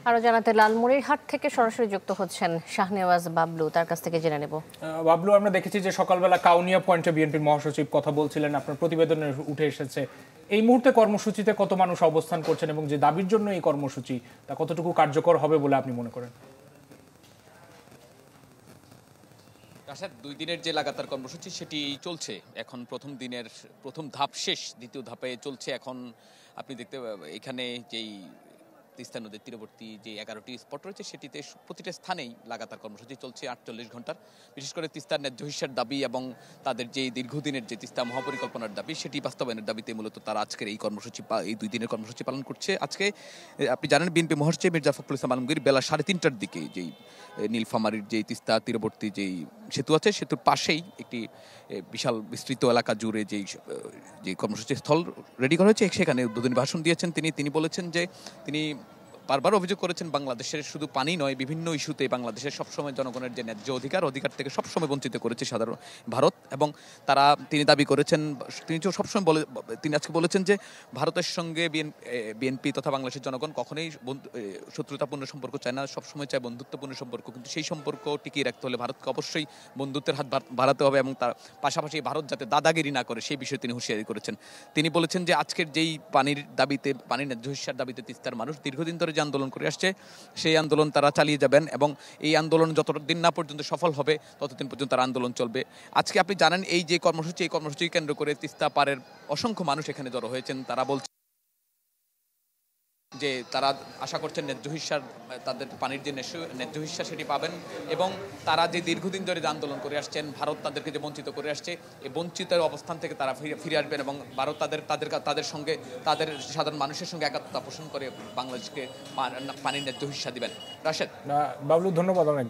আরো জানাতে লালমনিরহাট থেকে সরাসরি যুক্ত হচ্ছেন শাহনেওয়াজ বাবলু, তার কাছ থেকে জেনে নেব। বাবলু, আমরা দেখেছি যে সকালবেলা কাউনিয়া পয়েন্টে বিএনপির মহাসচিব কথা বলছিলেন, আপনার প্রতিবেদনে উঠে এসেছে এই মুহূর্তে কর্মসূচিতে কত মানুষ অবস্থান করছেন এবং যে দাবির জন্য এই কর্মসূচি তা কতটুকু কার্যকর হবে বলে আপনি মনে করেন? রাশেদ, 2 দিনের যে লাগাতার কর্মসূচি সেটি চলছে। এখন প্রথম দিনের প্রথম ধাপ শেষ, দ্বিতীয় ধাপে চলছে। এখন আপনি দেখতে এখানে যেই তিস্তা নদীর তীরবর্তী যে 11টি স্পট রয়েছে সেটিতে প্রতিটা স্থানেই লাগাতার কর্মসূচি চলছে 48 ঘন্টার। বিশেষ করে তিস্তার ন্যায্য হিস্যার দাবি এবং তাদের যে দীর্ঘদিনের যে তিস্তা মহাপরিকল্পনার দাবি সেটি বাস্তবায়নের দাবিতে মূলত তারা আজকের এই কর্মসূচি এই 2 দিনের কর্মসূচি পালন করছে। আজকে আপনি জানেন বিএনপি মহাসচিব মির্জা ফখরুল ইসলাম আলমগীর বেলা 3:30টার দিকে যেই নীলফামারীর যেই তিস্তা তীরবর্তী যেই সেতু আছে সেতুর পাশেই একটি বিশাল বিস্তৃত এলাকা জুড়ে যে কর্মসূচি স্থল রেডি করা হয়েছে সেখানে উদ্বোধনী ভাষণ দিয়েছেন তিনি বলেছেন যে তিনি বারবার অভিযোগ করেছেন বাংলাদেশের শুধু পানি নয়, বিভিন্ন ইস্যুতে বাংলাদেশের সবসময় জনগণের যে ন্যায্য অধিকার থেকে সবসময় বঞ্চিত করেছে সাধারণ ভারত। এবং তিনি দাবি করেছেন, তিনি আজকে বলেছেন যে ভারতের সঙ্গে বিএনপি তথা বাংলাদেশের জনগণ কখনোই শত্রুতাপূর্ণ সম্পর্ক চায় না, সবসময় চায় বন্ধুত্বপূর্ণ সম্পর্ক। কিন্তু সেই সম্পর্ক টিকিয়ে রাখতে হলে ভারতকে অবশ্যই বন্ধুত্বের হাত বাড়াতে হবে এবং তার পাশাপাশি ভারত যাতে দাদাগিরি না করে সেই বিষয়ে তিনি হুঁশিয়ারি করেছেন। তিনি বলেছেন যে আজকের যেই পানির ন্যায্য হিস্যার দাবিতে তিস্তার মানুষ দীর্ঘদিন ধরে যে আন্দোলন করে আসছে সেই আন্দোলন তারা চালিয়ে যাবেন এবং এই আন্দোলন যতদিন না পর্যন্ত সফল হবে ততদিন পর্যন্ত তার আন্দোলন চলবে। আজকে আপনি জানেন এই কর্মসূচি কেন্দ্র করে তিস্তা পারের অসংখ্য মানুষ এখানে জড়ো হয়েছেন। তারা বলছেন যে তারা আশা করছেন ন্যায্য হিস্যার, তাদের পানির যে ন্যায্য হিস্যা সেটি পাবেন এবং তারা যে দীর্ঘদিন ধরে যে আন্দোলন করে আসছেন, ভারত তাদেরকে যে বঞ্চিত করে আসছে, এই বঞ্চিতের অবস্থান থেকে তারা ফিরে আসবেন এবং ভারত তাদের সঙ্গে তাদের সাধারণ মানুষের সঙ্গে একাত্মতা পোষণ করে বাংলাদেশকে পানির ন্যায্য হিস্যা দিবেন। রাশেদ। বাবলু, ধন্যবাদ অনেক।